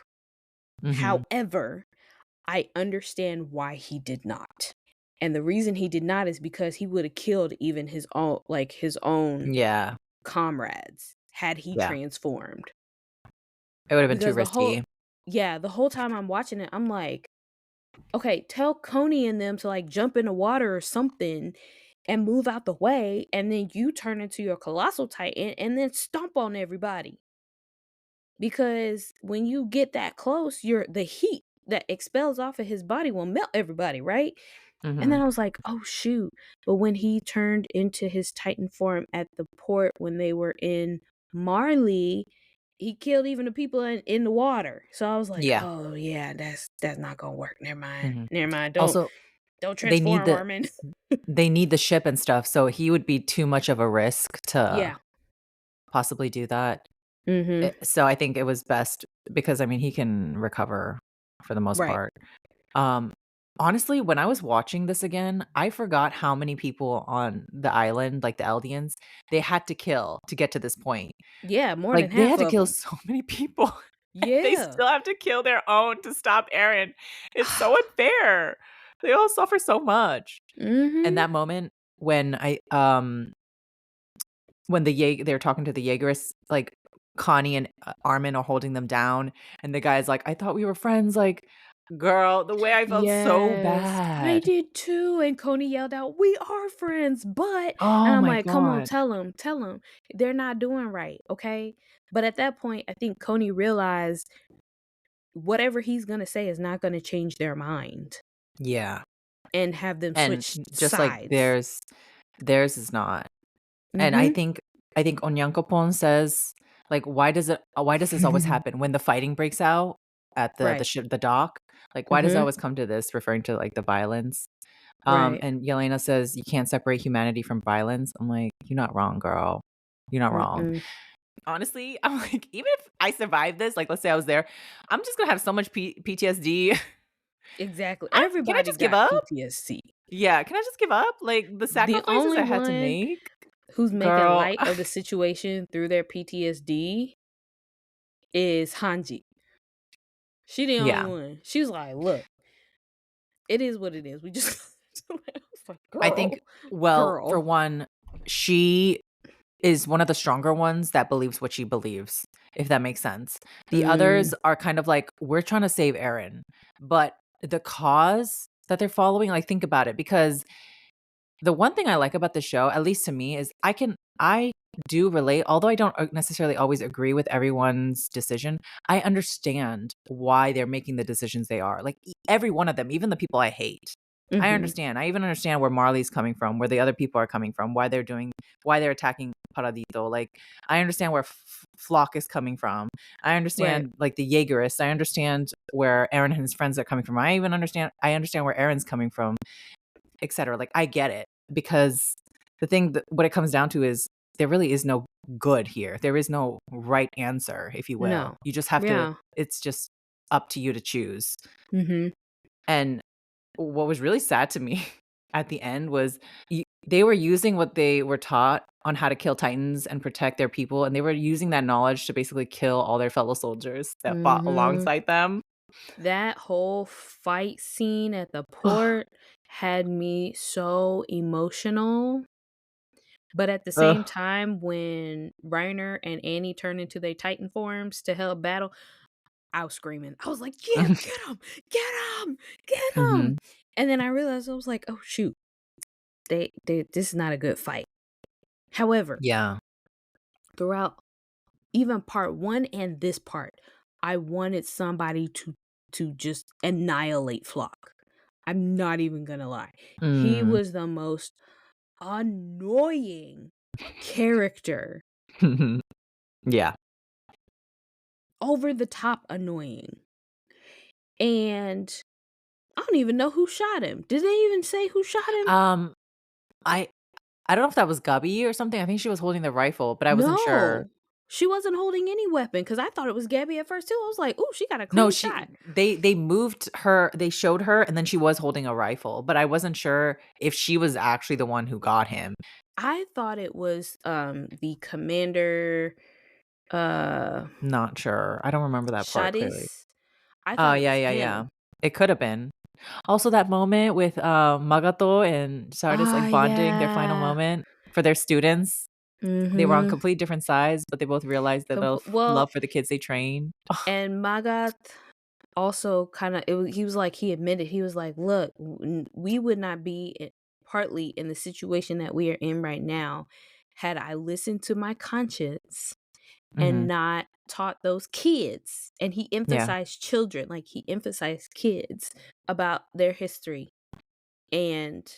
mhm. However, I understand why he did not. And the reason he did not is because he would have killed even his own Yeah, comrades had he yeah. transformed. It would've been too Because risky. the whole time I'm watching it, I'm like, okay, tell Coney and them to like jump in the water or something and move out the way, and then you turn into your colossal titan and then stomp on everybody. Because when you get that close, that expels off of his body will melt everybody, right? And then Mhm. I was like, oh shoot. But when he turned into his Titan form at the port when they were in Marley, he killed even the people in the water. So I was like, Yeah. oh yeah, that's not gonna work. Never mind. Mhm. Never mind. Also, Don't they need transform, the Armin. they need the ship and stuff, so he would be too much of a risk to Yeah. possibly do that. Mm-hmm. So I think it was best because, I mean, he can recover for the most Right. part. Um, Honestly, when I was watching this again, I forgot how many people on the island, like the Eldians, they had to kill to get to this point. Yeah, more than Like, they half had to of kill them. so many people, and they Yeah. still have to kill their own to stop Eren. It's so unfair. They all suffer so much. And Mm-hmm. that moment when when they're talking to the Jaegerists, like, Connie and, Armin are holding them down, and the guy's like, "I thought we were friends," like, girl, the way I felt so Yes, I bad. did too. And Coney yelled out, "We are friends, but," and Oh I'm my like, "Come on, god. tell them, tell them. They're not doing right, okay?" But at that point, I think Coney realized whatever he's gonna say is not gonna change their mind Yeah, and have them and switch just like sides. theirs is not. And Mhm. I think Onyankopon says, like, why does this always happen when the fighting breaks out at the Right. ship the dock? Like, why does it Mhm. always come to this, referring to, like, the violence? Right. And Yelena says, "You can't separate humanity from violence." I'm like, "You're not wrong, girl. You're not wrong." Mm-mm. Honestly, I'm like, even if I survive this, like, let's say I was there, I'm just gonna have so much PTSD. Exactly. Can I Everybody just give got up? PTSD. Yeah, can I just give up? Like, the The sacrifices only I had to one make? who's making Girl. light of the situation through their PTSD is Hanji. She the only Yeah. one. She's like, "Look, it is what it is. We just." I was like, I think, "Girl, well, for girl." one, she is one of the stronger ones that believes what she believes, if that makes sense. The Mm, others are kind of like, "We're trying to save Eren," but the cause that they're following, like, think about it, because the one thing I like about the show, at least to me, is I do relate, although I don't necessarily always agree with everyone's decision. I understand why they're making the decisions they are. Like, every one of them, even the people I hate. I mhm. understand. I even understand where Marley's coming from, where the other people are coming from, why they're attacking Paradito. Like, I understand where Flock is coming from. I Right. understand, like, the Jaegerists. I understand where Eren and his friends are coming from. I understand where Eren's coming from, etc. Like, I get it, because the thing that what it comes down to is there really is no good here. There is no right answer, if you will. No. You just have to Yeah. it's just up to you to choose. Mhm. And what was really sad to me at the end was they were using what they were taught on how to kill titans and protect their people, and they were using that knowledge to basically kill all their fellow soldiers that fought Mhm. alongside them. That whole fight scene at the Ugh, port had me so emotional, but at the same ugh. time, when Reiner and Annie turned into their Titan forms to help battle, I was screaming. I was like, "Yeah, get him! Get him! Get him!" Mhm. And then I realized I was like, "Oh shoot, they this is not a good fight." However, Yeah. throughout even part 1 and this part, I wanted somebody to just annihilate Flock. I'm not even gonna lie. He Mm. was the most annoying character, Yeah. over the top annoying. And I don't even know who shot him. Did they even say who shot him? Um, I I don't know if that was Gubby or something. I think she was holding the rifle, but I wasn't sure. No. She wasn't holding any weapon because I thought it was Gabby at first too. I was like, "Ooh, she got a No, clean she shot." they moved her, they showed her, and then she was holding a rifle, but I wasn't sure if she was actually the one who got him. I thought it was the commander uh Not sure. I don't remember that part clearly. Shadis. I Oh, thought it yeah, was yeah, yeah. him. It could have been. Also, that moment with, Magato and Sardis, Ah, like, bonding, their final yeah. moment for their students. They were on Mhm. complete different sides, but they both realized their Well, love for the kids they train. and Magat also kind of he was like he admitted he was like, "Look, we would not be partly in the situation that we are in right now had I listened to my conscience and Mhm. not taught those kids. And he Yeah. emphasized children, like he emphasized kids about their history and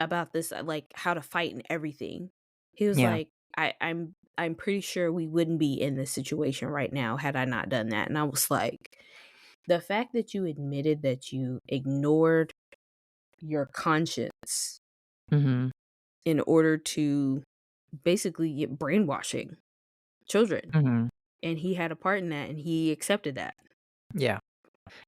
about this, like how to fight and everything. He was Yeah. like, I'm pretty sure we wouldn't be in this situation right now had I not done that. And I was like, the fact that you admitted that you ignored your conscience Mhm. in order to basically get brainwashing children. Mhm. And he had a part in that and he accepted that. Yeah.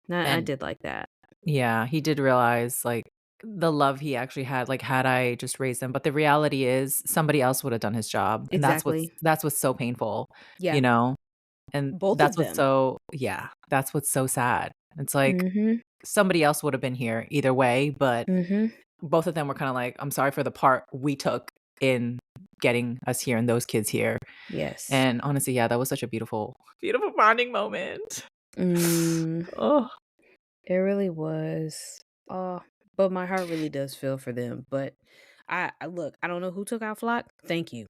And I And did like that. yeah, he did realize, like, the love he actually had, like, had I just raised him, but the reality is somebody else would have done his job, and Exactly. that's what's so painful, Yeah. you know? And Both of them. that's what's so sad. It's like Mhm. somebody else would have been here either way, but Mhm. both of them were kinda like, "I'm sorry for the part we took in getting us here and those kids here." Yes. And honestly, yeah, that was such a beautiful, beautiful bonding moment. Mm, Oh. it really was. Oh, but my heart really does feel for them. But I look, I don't know who took out Flock. Thank you.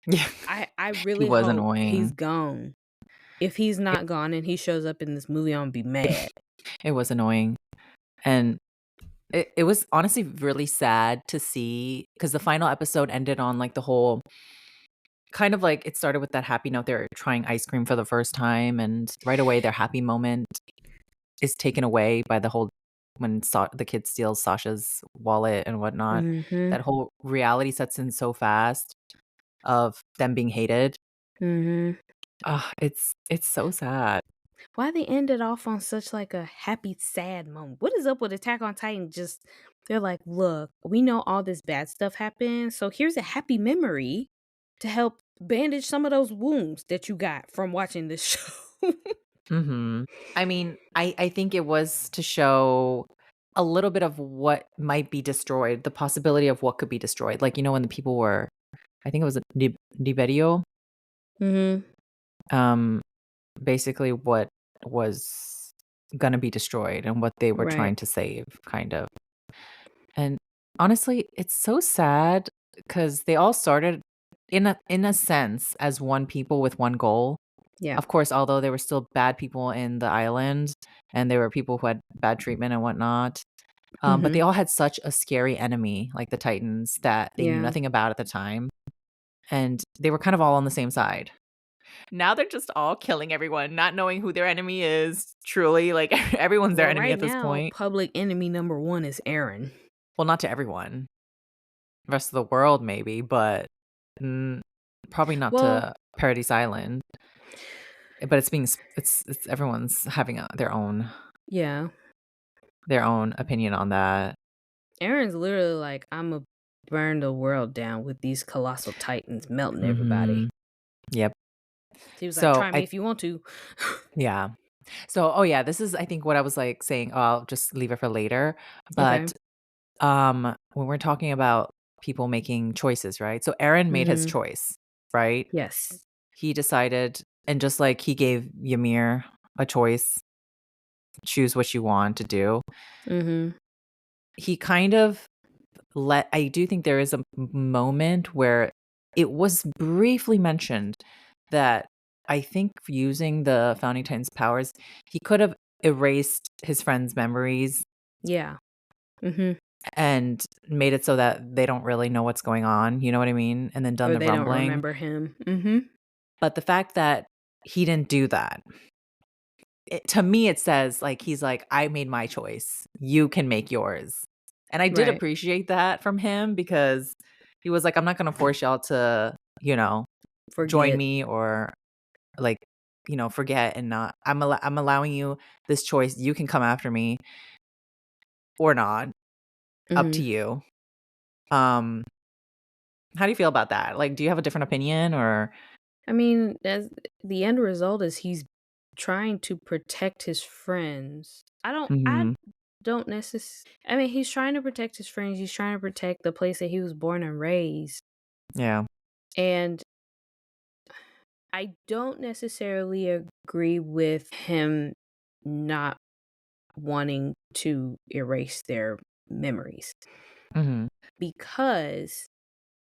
Yeah. I He really was hope he's annoying. gone. If he's It not gone and he shows up in this movie, I'm gonna be mad. it was annoying, and it was honestly really sad to see because the final episode ended on, like, the whole kind of like it started with that happy note, they're trying ice cream for the first time, and right away, their happy moment is taken away by the whole when the kid steals Sasha's wallet and whatnot. Mhm. That whole reality sets in so fast of them being hated. Mhm. It's so sad. Why they ended off on such like a happy, sad moment? What is up with Attack on Titan? Just they're like, look, we know all this bad stuff happened, so here's a happy memory to help bandage some of those wounds that you got from watching this show. Mhm. I mean, I think it was to show a little bit of what might be destroyed, the possibility of what could be destroyed. Like, when the people were I think it was Liberio, Mhm. um, basically what was gonna be destroyed and what they were Right. trying to save, kind of. And honestly, it's so sad because they all started in a sense as one people with one goal. Yeah. Of course, although there were still bad people in the island and there were people who had bad treatment and whatnot, but they Mhm. all had such a scary enemy, like the Titans, that they knew Yeah. nothing about at the time, and they were kind of all on the same side. Now they're just all killing everyone, not knowing who their enemy is, truly, like, everyone's their Well, enemy right at this now, point. public enemy number 1 is Aaron. Well, not to everyone. Rest of the world, maybe, but, mm, probably not Well, to Paradise Island, but it's being s it's everyone's having, yeah. their own opinion on that. Aaron's literally like, "Imma burn the world down with these colossal titans melting everybody." Mhm. Yep. He was like, So, "Try me if you want to." yeah. So, oh, yeah, this is, I think, what I was, like, saying, oh, I'll just leave it for later, Okay. but, when we're talking about people making choices, right? So Aaron made his Mhm. choice, right? Yes. He decided and just like he gave Ymir a choice, choose what you want to do, Mhm. he kind of I do think there is a moment where it was briefly mentioned that I think using the Founding Titan's powers, he could have erased his friends' memories Yeah. Mhm. and made it so that they don't really know what's going on, you know what I mean? And then done Or the they don't rumbling. remember him. Mhm. But the fact that he didn't do that, to me, it says, like, he's like, "I made my choice. You can make yours." And I did Right. appreciate that from him because he was like, "I'm not gonna force y'all to, you know, join Forget. me or, like, forget and not I'm allowing you this choice. You can come after me or not. Up to Mhm. you." Um, how do you feel about that? Like, do you have a different opinion or I mean, as the end result is he's trying to protect his friends. I Mhm. don't I mean, he's trying to protect his friends. He's trying to protect the place that he was born and raised. Yeah. And I don't necessarily agree with him not wanting to erase their memories Mhm. because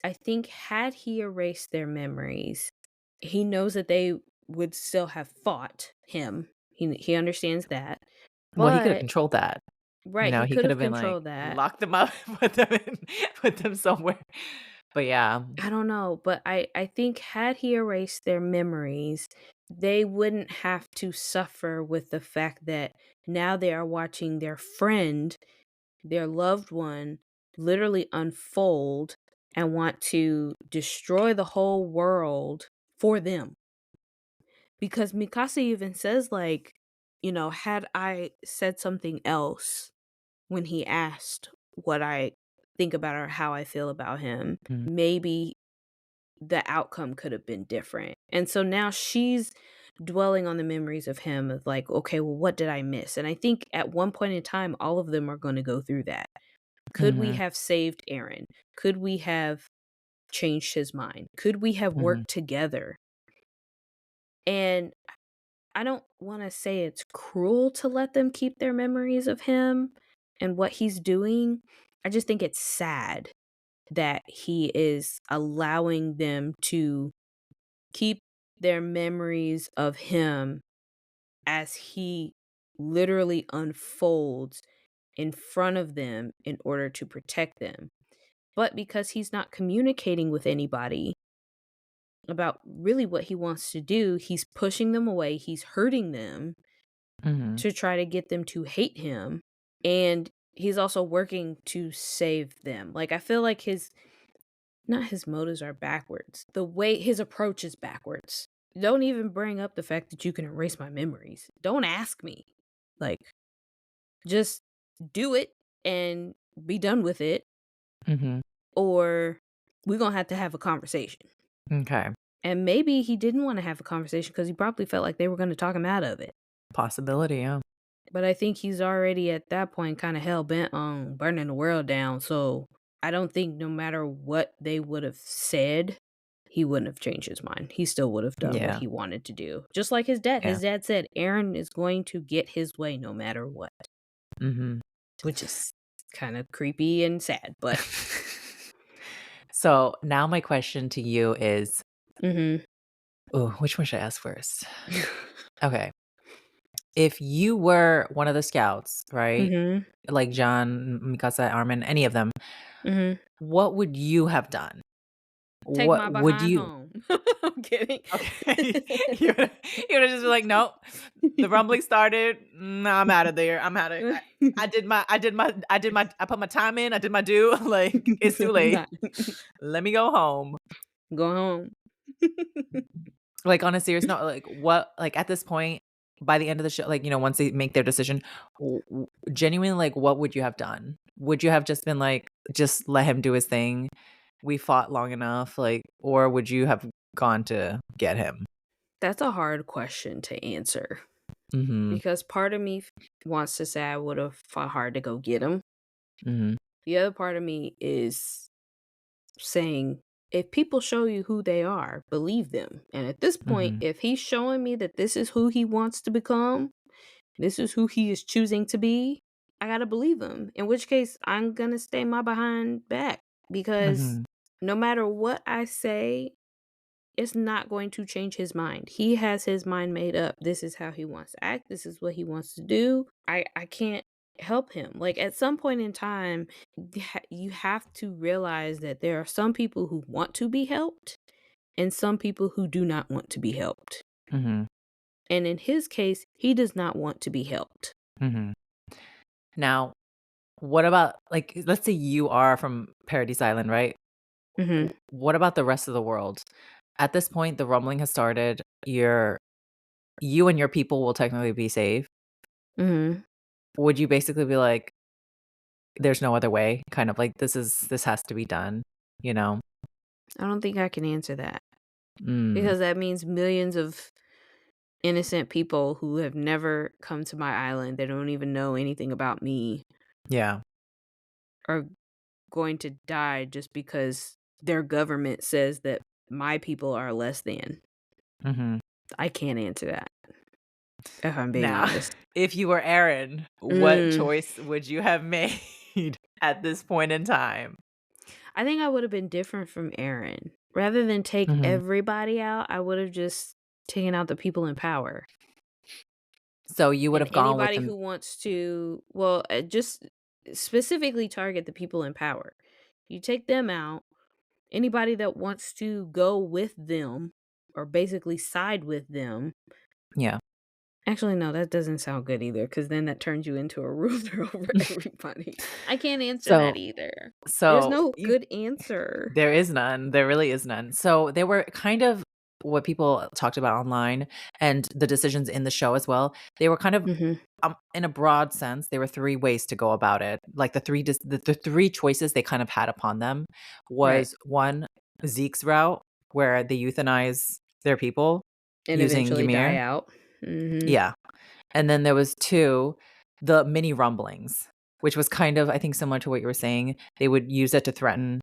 I think had he erased their memories, he knows that they would still have fought him. He understands that. Well, he could have But controlled that. right, he He could could have have been like, controlled that. lock them up, put them somewhere. But yeah. I don't know, but I think had he erased their memories, they wouldn't have to suffer with the fact that now they are watching their friend, their loved one, literally unfold and want to destroy the whole world for them. Because Mikasa even says, like, had I said something else when he asked what I think about or how I feel about him, Mhm. maybe the outcome could have been different. And so now she's dwelling on the memories of him of like, okay, well, what did I miss? And I think at one point in time, all of them are going to go through that. Could we Mhm. have saved Aaron? Could we have changed his mind? Could we have Mhm. worked together? And I don't want to say it's cruel to let them keep their memories of him and what he's doing. I just think it's sad that he is allowing them to keep their memories of him as he literally unfolds in front of them in order to protect them. But because he's not communicating with anybody about really what he wants to do, he's pushing them away, he's hurting them Mhm. to try to get them to hate him. And he's also working to save them. Like, I feel like not his motives are backwards. The way his approach is backwards. Don't even bring up the fact that you can erase my memories. Don't ask me. Like, just do it and be done with it, Mhm. or we're going to have a conversation. Okay. And maybe he didn't want to have a conversation because he probably felt like they were going to talk him out of it. Possibility, yeah. But I think he's already at that point kind of hell bent on burning the world down. So I don't think no matter what they would have said, he wouldn't have changed his mind. He still would have done what Yeah. he wanted to do. Just like his dad. Yeah. His dad said Aaron is going to get his way no matter what, Mhm. which is kind of creepy and sad. But So, now my question to you is, hmm ooh, which one should I ask first? Okay. If you were one of the scouts, right? hmm Like John, Mikasa, Armin, any of them, hmm what would you have done? take What my would behind you home. I'm kidding. Okay. You would just be like, "Nope, the rumbling started. Nah, I'm out of there. I'm out of I put my time in, I did my due, like, it's too late. Not Let me go home." go home. Like, on a serious note, like, at this point, by the end of the show, like, once they make their decision, genuinely, like, what would you have done? Would you have just been like, "Just let him do his thing. We fought long enough," like, or would you have gone to get him? That's a hard question to answer Mhm, because part of me wants to say I would have fought hard to go get him. mhm, The other part of me is saying, if people show you who they are, believe them. And at this point, mhm, if he's showing me that this is who he wants to become, this is who he is choosing to be, I gotta believe him. In which case, I'm gonna stay my behind back because mhm, no matter what I say, it's not going to change his mind. He has his mind made up. This is how he wants to act. This is what he wants to do. I can't help him. Like at some point in time, you have to realize that there are some people who want to be helped and some people who do not want to be helped. mhm, And in his case, he does not want to be helped. mhm. Now, what about like, let's say you are from Paradise Island, right? Mhm. What about the rest of the world? At this point, the rumbling has started. You and your people will technically be safe. Mhm. Would you basically be like, "There's no other way," kind of like, this has to be done, you know? I don't think I can answer that Mm, because that means millions of innocent people who have never come to my island, they don't even know anything about me, yeah. are going to die just because their government says that my people are less than. Mhm. I can't answer that, if I'm being Now, honest. if you were Aaron, what Mm, choice would you have made at this point in time? I think I would have been different from Aaron. Rather than take Mhm. everybody out, I would have just taken out the people in power. So you would And have gone with anybody them. who wants to, well, just specifically target the people in power. You take them out. Anybody that wants to go with them or basically side with them. Yeah. Actually, no, that doesn't sound good either, because then that turns you into a ruler over everybody. I can't answer that So either. There's so no you good answer. there is none. There really is none. So they were kind of what people talked about online and the decisions in the show as well. They were kind of Mhm. in a broad sense, there were 3 ways to go about it. Like the 3 choices they kind of had upon them Right. was 1, Zeke's route, where they euthanize their people And using eventually die Ymir. out. Mhm. Yeah. And then there was 2, the mini rumblings, which was kind of, I think, similar to what you were saying. They would use it to threaten,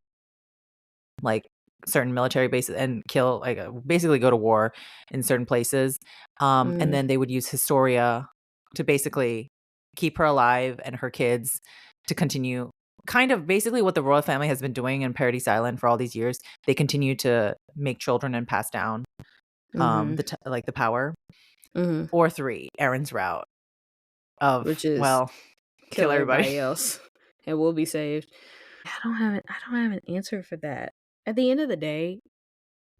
like, certain military bases and kill, like, basically go to war in certain places. And Mm. then they would use Historia to basically keep her alive and her kids to continue kind of basically what the royal family has been doing in Paradise Island for all these years. They continue to make children and pass down, Mhm. like, the power. Mhm. Or 3, Aaron's route of, Which is well, kill kill everybody. everybody else and we'll be saved. I don't have an answer for that. At the end of the day,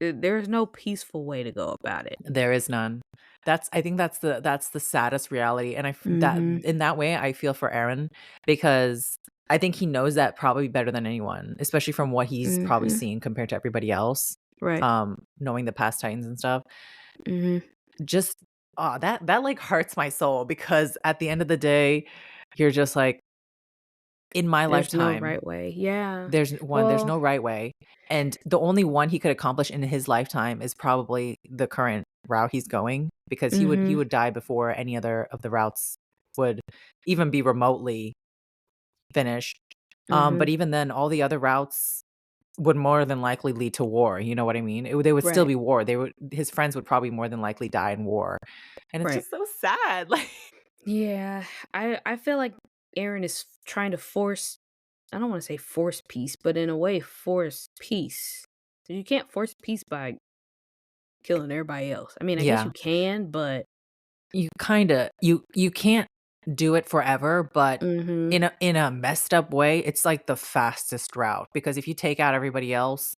there's no peaceful way to go about it. There is none. I think that's the saddest reality, and that Mhm. in that way, I feel for Aaron because I think he knows that probably better than anyone, especially from what he's probably Mhm. seen compared to everybody else, Right. knowing the past Titans and stuff. Mhm. Just, that, like, hurts my soul because at the end of the day, you're just like, in my There's no lifetime, right way. Yeah. there's Well, no right way, and the only one he could accomplish in his lifetime is probably the current route he's going because he mhm. would die before any other of the routes would even be remotely finished. But Mhm. even then, all the other routes would more than likely lead to war, you know what I mean? They would still Right. be war. His friends would probably more than likely die in war, and it's Right. just so sad, like. Yeah. I feel like Aaron is trying to force, I don't want to say force peace, but in a way force peace. You can't force peace by killing everybody else. I mean, I guess you Yeah. can, but You can't do it forever, but mhm. in a messed up way, it's like the fastest route because if you take out everybody else,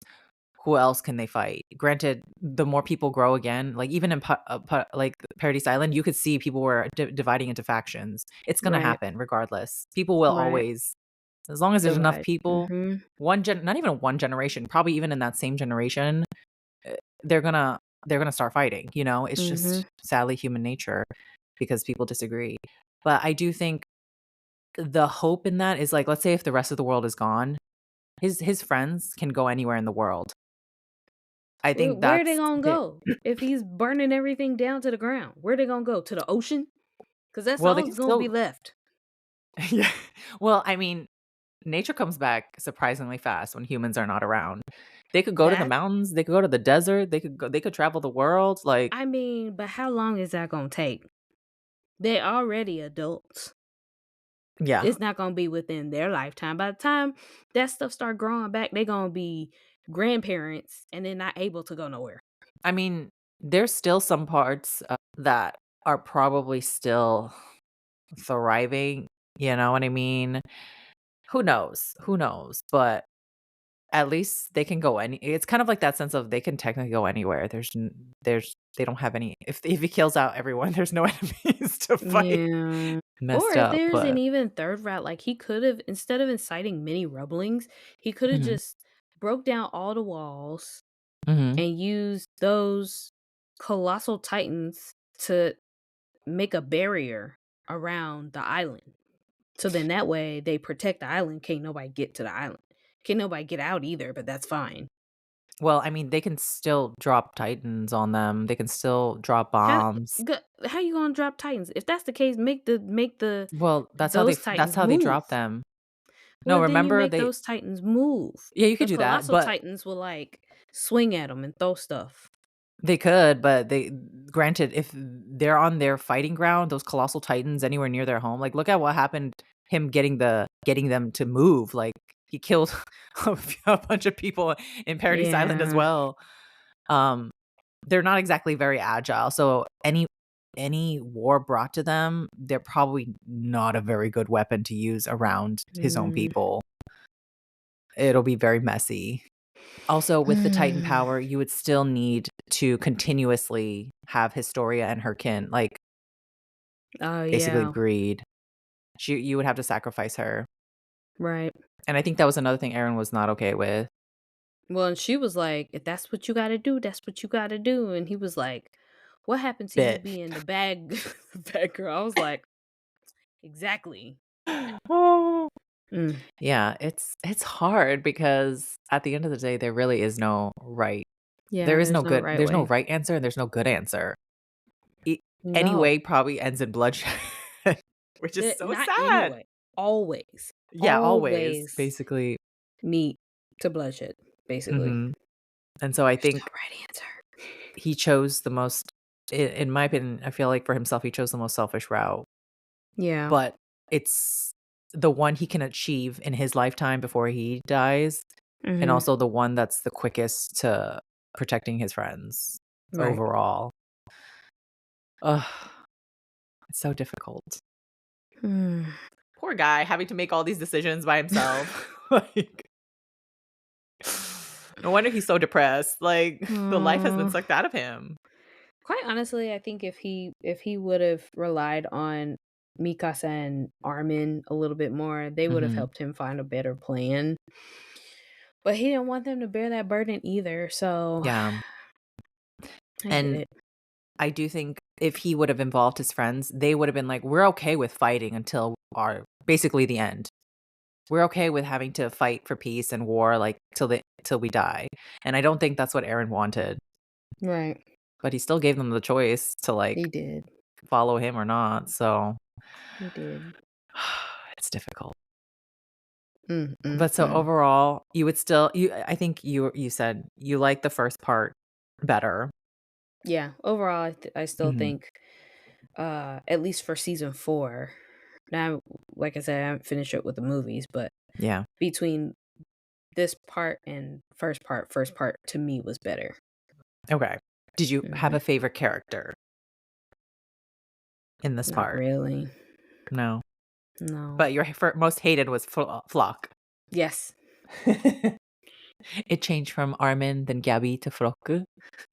who else can they fight? Granted, the more people grow again, like even in like Paradise Island, you could see people were dividing into factions. It's gonna Right. happen regardless. People will Right. always, as long as there's enough Divide. people, Mhm. not even one generation, probably even in that same generation, eh, they're gonna start fighting. You know, it's just Mhm. sadly human nature because people disagree. But I do think the hope in that is like, let's say if the rest of the world is gone, his friends can go anywhere in the world. I think Where are they that's gonna the go if he's burning everything down to the ground? Where they gonna go, to the ocean? Because that's well, they all can that's gonna be still left. yeah. Well, I mean, nature comes back surprisingly fast when humans are not around. They could go to the That mountains, they could go to the desert, they could travel the world, like, I mean, but how long is that gonna take? They already adults. yeah. It's not gonna be within their lifetime. By the time that stuff start growing back, they gonna be grandparents and they're not able to go nowhere. I mean, there's still some parts, that are probably still thriving, you know what I mean? Who knows? Who knows? But at least they can go it's kind of like that sense of they can technically go anywhere. They don't have any if he kills out everyone, there's no enemies to fight. Yeah. Or Messed if up, there's an but even third route, like he could have, instead of inciting many rumblings, he could have mhm, just broke down all the walls mhm. and used those colossal titans to make a barrier around the island. So then that way they protect the island. Can't nobody get to the island. Can't nobody get out either, but that's fine. Well, I mean, they can still drop titans on them. They can still drop How bombs. how you gonna drop titans? If that's the case, make the Well, those that's titans how they move. drop them. No, Well, then you remember make they those titans move. yeah, you could The do that, colossal but titans will like swing at them and throw stuff. they could, but they granted, if they're on their fighting ground, those colossal titans anywhere near their home, like, look at what happened him getting them to move, like, he killed a bunch of people in Paradise Island as Yeah. well. Um, they're not exactly very agile, so any war brought to them, they're probably not a very good weapon to use around his own Mm. people. It'll be very messy. Also, with the Titan power, you would still need to continuously have Historia and her kin, like, Oh, basically yeah. breed. You would have to sacrifice her, Right. and I think that was another thing Aaron was not okay with. Well, and she was like, "If that's what you gotta do, that's what you gotta do." And he was like, "What happened to you Bit. being the bad bad girl?" I was like, "Exactly." Oh. Mm. Yeah, it's hard because at the end of the day, there really is no right. Yeah, there's no right There's no way. right answer and there's no good answer. E Any No. way probably ends in bloodshed, which is so Not sad. anyway. Always. Yeah, always, Always basically. meet to bloodshed, basically. Mhm. And so I There's no think right answer. he chose the most in my opinion, I feel like for himself, he chose the most selfish route, Yeah. but it's the one he can achieve in his lifetime before he dies, and Mhm. also the one that's the quickest to protecting his friends Right. overall. Ugh, it's so difficult. Mm. Poor guy having to make all these decisions by himself. Like, no wonder he's so depressed. Like, the life has been Mm. sucked out of him. Quite honestly, I think if he would have relied on Mikasa and Armin a little bit more, they would have Mhm. helped him find a better plan. But he didn't want them to bear that burden either, so Yeah, I get and it. I do think if he would have involved his friends, they would have been like, "We're okay with fighting until our basically the end. We're okay with having to fight for peace and war, like, till we die." And I don't think that's what Aaron wanted, Right. but he still gave them the choice to, like, He did. follow him or not, so He did. it's difficult. Mm, mm, But so mm. overall, you would still I think you said you like the first part better. Yeah, overall, I still Mhm. think, at least for season 4 now, like I said, I haven't finished it with the movies, but Yeah. between this part and first part to me was better. Okay. Did you have Mhm. a favorite character in this Not part? really. No. No. But your most hated was Flock. Yes. It changed from Armin, then Gabby to Flock.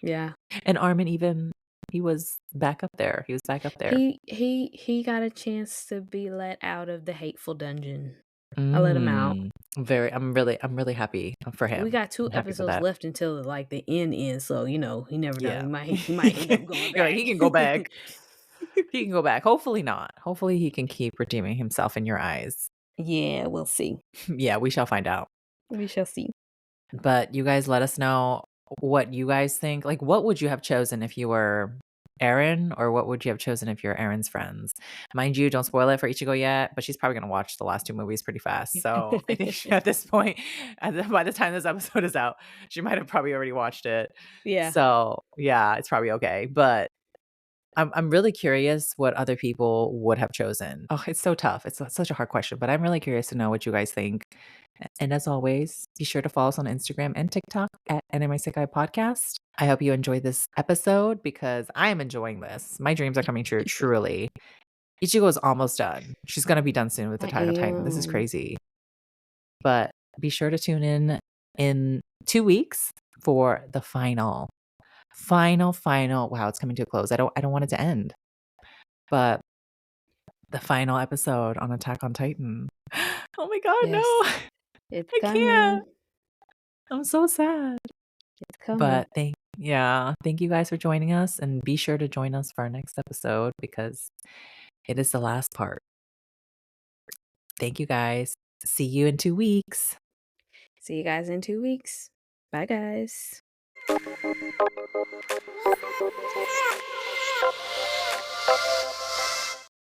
Yeah. And Armin even he was back up there. He was back up there. He got a chance to be let out of the hateful dungeon. I let him out. Mm. I'm really happy for We him. got 2 I'm happy for episodes that. left until, like, the end, so, you never know. Yeah. He might end up going You're like, back. "He can go back. He can go back." Hopefully not. Hopefully he can keep redeeming himself in your eyes. Yeah, we'll see. Yeah, we shall find out. We shall see. But you guys let us know what you guys think. Like, what would you have chosen if you were Aaron, or what would you have chosen if you're Aaron's friends? Mind you, don't spoil it for Ichigo yet, but she's probably gonna watch the last 2 movies pretty fast. So I think at this point, by the time this episode is out, she might have probably already watched it. Yeah. So yeah, it's probably okay. But I'm really curious what other people would have chosen. Oh, it's so tough. It's such a hard question, but I'm really curious to know what you guys think. And as always, be sure to follow us on Instagram and TikTok at Anime Sekai Podcast. I hope you enjoyed this episode because I am enjoying this. My dreams are coming true, truly. Ichigo is almost done. She's going to be done soon with I Attack on Titan. This is am. crazy. But be sure to tune in 2 weeks for the final. Wow, it's coming to a close. I don't want it to end. But the final episode on Attack on Titan. Oh my god, no. Yes. It's I can't. coming. I'm so sad. It's coming. But thank you guys for joining us, and be sure to join us for our next episode because it is the last part. Thank you guys. See you in 2 weeks. See you guys in 2 weeks. Bye, guys.